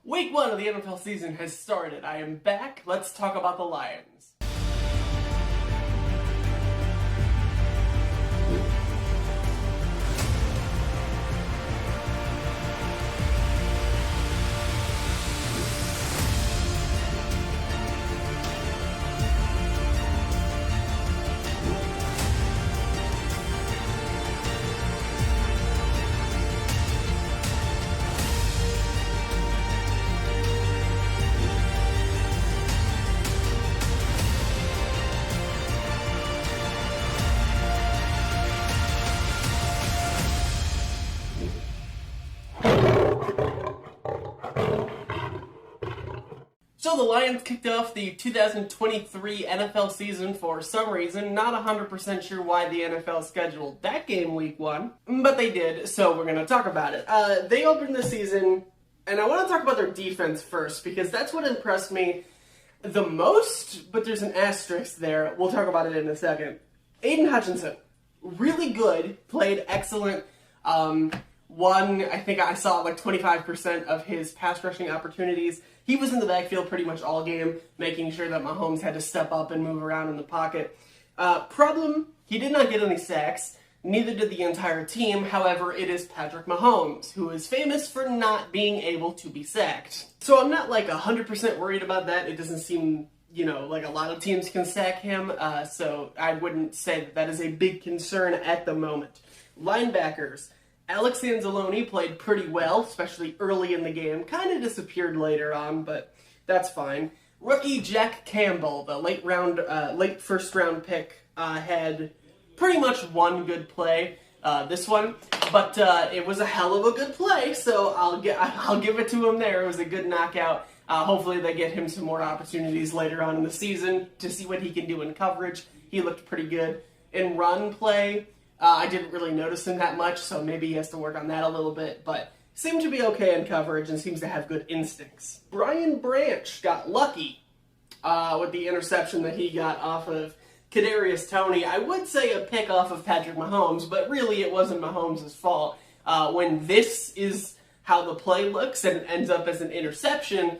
Week 1 of the NFL season has started. I am back. Let's talk about the Lions. So the Lions kicked off the 2023 NFL season for some reason. Not 100% sure why the NFL scheduled that game week 1, but they did, so we're going to talk about it. They opened the season, and I want to talk about their defense first, because that's what impressed me the most, but there's an asterisk there. We'll talk about it in a second. Aiden Hutchinson, really good, played excellent. I think I saw like 25% of his pass rushing opportunities. He was in the backfield pretty much all game, making sure that Mahomes had to step up and move around in the pocket. Problem, he did not get any sacks. Neither did the entire team. However, it is Patrick Mahomes, who is famous for not being able to be sacked. So I'm not like 100% worried about that. It doesn't seem, like a lot of teams can sack him. So I wouldn't say that is a big concern at the moment. Linebackers. Alex Anzalone played pretty well, especially early in the game. Kind of disappeared later on, but that's fine. Rookie Jack Campbell, the late first round pick, had pretty much one good play, this one, but it was a hell of a good play, so I'll give it to him there. It was a good knockout. Hopefully they get him some more opportunities later on in the season to see what he can do in coverage. He looked pretty good. In run play, I didn't really notice him that much, so maybe he has to work on that a little bit, but seemed to be okay in coverage and seems to have good instincts. Brian Branch got lucky with the interception that he got off of Kadarius Toney. I would say a pick off of Patrick Mahomes, but really it wasn't Mahomes' fault. When this is how the play looks and it ends up as an interception,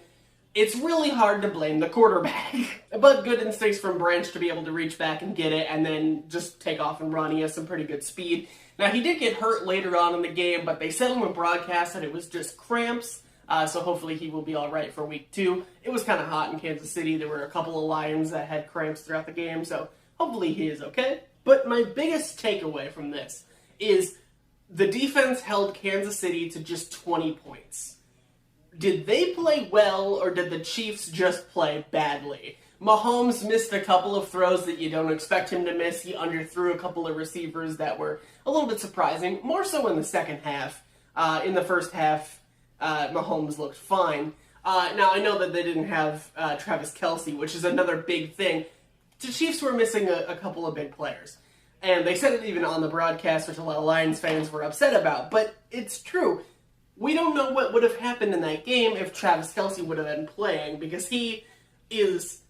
it's really hard to blame the quarterback. But good instincts from Branch to be able to reach back and get it and then just take off and run. He has some pretty good speed. Now, he did get hurt later on in the game, but they said on the broadcast that it was just cramps, so hopefully he will be all right for week 2. It was kind of hot in Kansas City. There were a couple of Lions that had cramps throughout the game, so hopefully he is okay. But my biggest takeaway from this is the defense held Kansas City to just 20 points. Did they play well, or did the Chiefs just play badly? Mahomes missed a couple of throws that you don't expect him to miss. He underthrew a couple of receivers that were a little bit surprising, more so in the second half. In the first half, Mahomes looked fine. Now, I know that they didn't have Travis Kelce, which is another big thing. The Chiefs were missing a couple of big players. And they said it even on the broadcast, which a lot of Lions fans were upset about. But it's true. We don't know what would have happened in that game if Travis Kelce would have been playing, because he is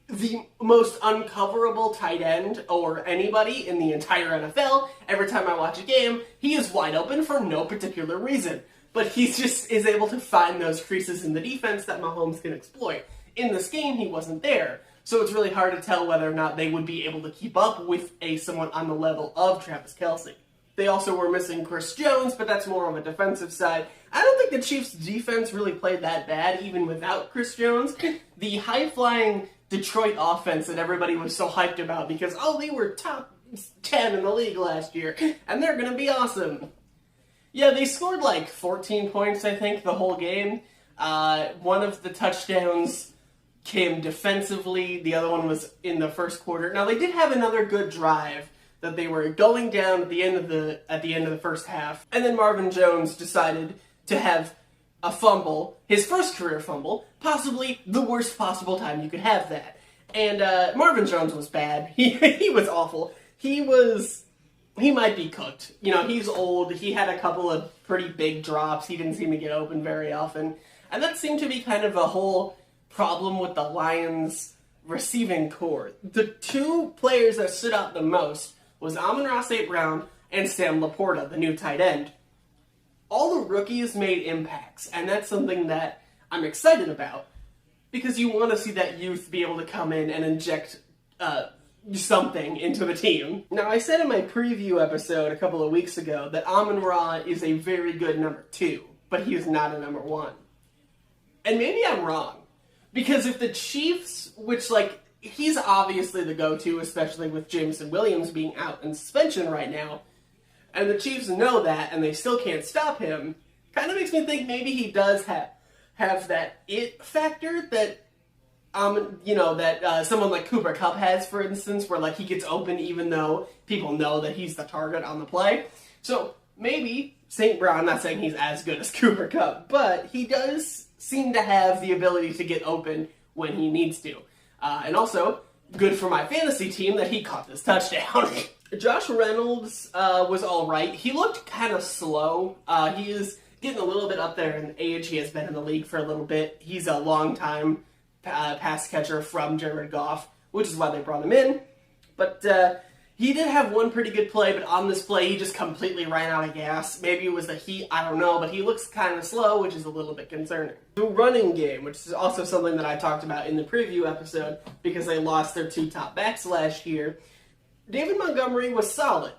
the most uncoverable tight end or anybody in the entire NFL. Every time I watch a game, he is wide open for no particular reason. But he just is able to find those creases in the defense that Mahomes can exploit. In this game, he wasn't there. So it's really hard to tell whether or not they would be able to keep up with someone on the level of Travis Kelce. They also were missing Chris Jones, but that's more on the defensive side. I don't think the Chiefs' defense really played that bad, even without Chris Jones. The high-flying Detroit offense that everybody was so hyped about because, they were top 10 in the league last year, and they're going to be awesome. Yeah, they scored like 14 points, I think, the whole game. One of the touchdowns came defensively. The other one was in the first quarter. Now, they did have another good drive that they were going down at the end of the first half, and then Marvin Jones decided to have a fumble, his first career fumble, possibly the worst possible time you could have that. And Marvin Jones was bad. He was awful. He might be cooked. He's old. He had a couple of pretty big drops. He didn't seem to get open very often, and that seemed to be kind of a whole problem with the Lions' receiving core. The two players that stood out the most was Amon-Ra St. Brown and Sam Laporta, the new tight end. All the rookies made impacts, and that's something that I'm excited about, because you want to see that youth be able to come in and inject something into the team. Now, I said in my preview episode a couple of weeks ago that Amon-Ra is a very good number 2, but he is not a number 1. And maybe I'm wrong, because if the Chiefs, which, like, he's obviously the go-to, especially with Jameson Williams being out in suspension right now, and the Chiefs know that, and they still can't stop him, kind of makes me think maybe he does have that it factor that, someone like Cooper Kupp has, for instance, where, like, he gets open even though people know that he's the target on the play. So, maybe St. Brown, I'm not saying he's as good as Cooper Kupp, but he does seem to have the ability to get open when he needs to. And also, good for my fantasy team that he caught this touchdown. Josh Reynolds was alright. He looked kind of slow. He is getting a little bit up there in age. He has been in the league for a little bit. He's a long-time pass catcher from Jared Goff, which is why they brought him in. But he did have one pretty good play, but on this play, he just completely ran out of gas. Maybe it was the heat, I don't know, but he looks kind of slow, which is a little bit concerning. The running game, which is also something that I talked about in the preview episode, because they lost their 2 top backs last year. David Montgomery was solid,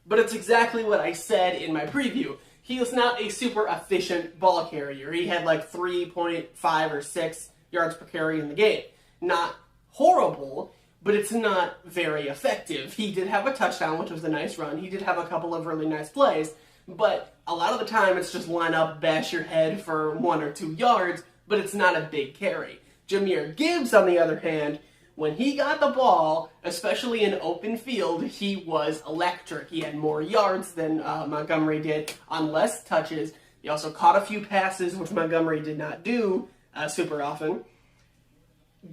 but it's exactly what I said in my preview. He was not a super efficient ball carrier. He had like 3.5 or 6 yards per carry in the game. Not horrible, but it's not very effective. He did have a touchdown, which was a nice run. He did have a couple of really nice plays, but a lot of the time it's just line up, bash your head for 1 or 2 yards, but it's not a big carry. Jahmyr Gibbs, on the other hand, when he got the ball, especially in open field, he was electric. He had more yards than Montgomery did on less touches. He also caught a few passes, which Montgomery did not do super often.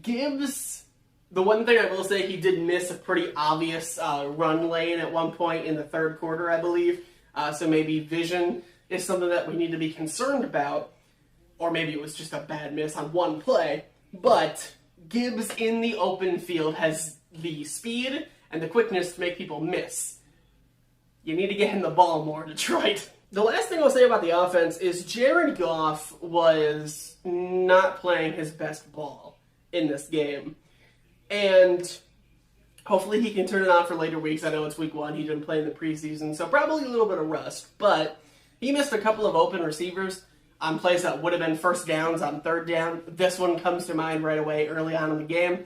Gibbs, the one thing I will say, he did miss a pretty obvious run lane at one point in the third quarter, I believe. So maybe vision is something that we need to be concerned about. Or maybe it was just a bad miss on one play. But Gibbs in the open field has the speed and the quickness to make people miss. You need to get him the ball more, Detroit. The last thing I'll say about the offense is Jared Goff was not playing his best ball in this game. And hopefully he can turn it on for later weeks. I know it's week 1. He didn't play in the preseason, so probably a little bit of rust. But he missed a couple of open receivers on plays that would have been first downs on third down. This one comes to mind right away early on in the game.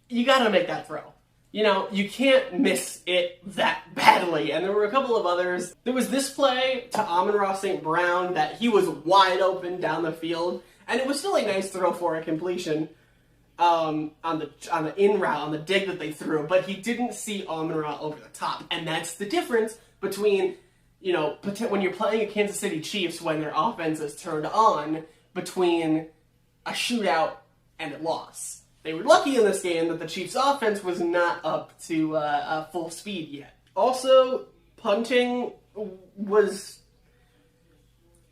You got to make that throw. You know, you can't miss it that badly. And there were a couple of others. There was this play to Amon-Ra St. Brown that he was wide open down the field. And it was still a nice throw for a completion on the in route, on the dig that they threw. But he didn't see Amon-Ra over the top. And that's the difference between, you know, when you're playing a Kansas City Chiefs when their offense is turned on, between a shootout and a loss. They were lucky in this game that the Chiefs' offense was not up to full speed yet. Also, punting was...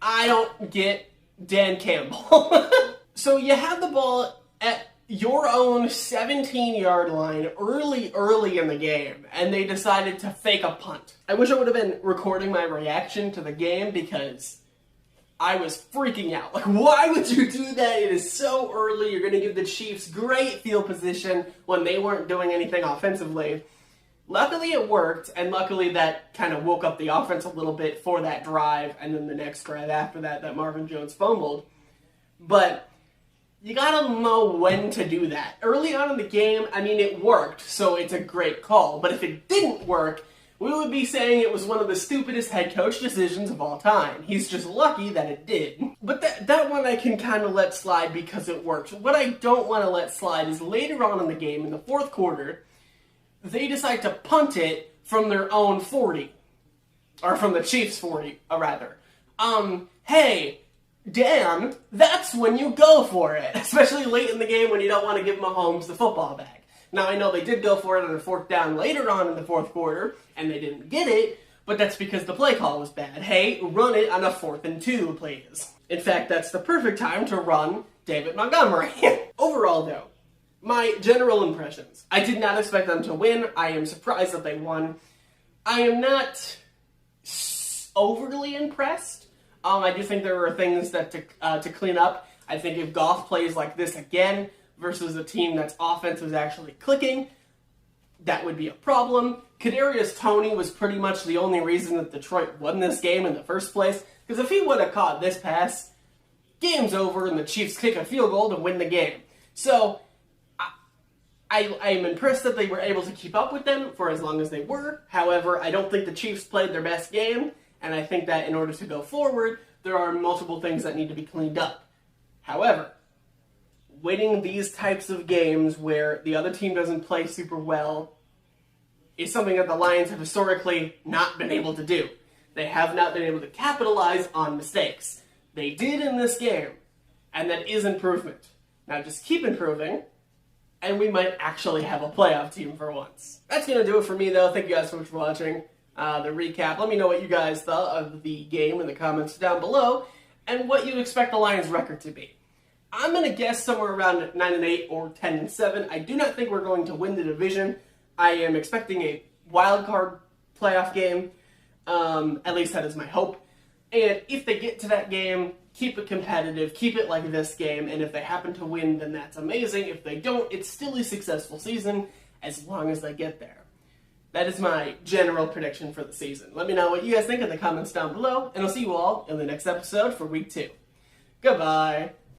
I don't get Dan Campbell. So you have the ball at your own 17-yard line early in the game, and they decided to fake a punt. I wish I would have been recording my reaction to the game, because I was freaking out. Like, why would you do that? It is so early. You're going to give the Chiefs great field position when they weren't doing anything offensively. Luckily, it worked, and luckily that kind of woke up the offense a little bit for that drive, and then the next drive after that Marvin Jones fumbled. But you got to know when to do that. Early on in the game, I mean, it worked, so it's a great call. But if it didn't work, we would be saying it was one of the stupidest head coach decisions of all time. He's just lucky that it did. But that one I can kind of let slide because it worked. What I don't want to let slide is later on in the game, in the fourth quarter, they decide to punt it from their own 40. Or from the Chiefs' 40, rather. Hey, Dan, that's when you go for it. Especially late in the game when you don't want to give Mahomes the football back. Now, I know they did go for it on a fourth down later on in the fourth quarter, and they didn't get it, but that's because the play call was bad. Hey, run it on a 4th and 2, please. In fact, that's the perfect time to run David Montgomery. Overall, though, my general impressions. I did not expect them to win. I am surprised that they won. I am not overly impressed. I do think there were things that to clean up. I think if Goff plays like this again versus a team that's offense is actually clicking, that would be a problem. Kadarius Toney was pretty much the only reason that Detroit won this game in the first place, because if he would have caught this pass, game's over and the Chiefs kick a field goal to win the game. So I'm impressed that they were able to keep up with them for as long as they were. However, I don't think the Chiefs played their best game, and I think that in order to go forward, there are multiple things that need to be cleaned up. However, winning these types of games where the other team doesn't play super well is something that the Lions have historically not been able to do. They have not been able to capitalize on mistakes. They did in this game, and that is improvement. Now just keep improving, and we might actually have a playoff team for once. That's going to do it for me, though. Thank you guys so much for watching the recap. Let me know what you guys thought of the game in the comments down below, and what you expect the Lions' record to be. I'm going to guess somewhere around 9-8 or 10-7. I do not think we're going to win the division. I am expecting a wild card playoff game. At least that is my hope. And if they get to that game, keep it competitive, keep it like this game, and if they happen to win, then that's amazing. If they don't, it's still a successful season as long as they get there. That is my general prediction for the season. Let me know what you guys think in the comments down below, and I'll see you all in the next episode for week 2. Goodbye.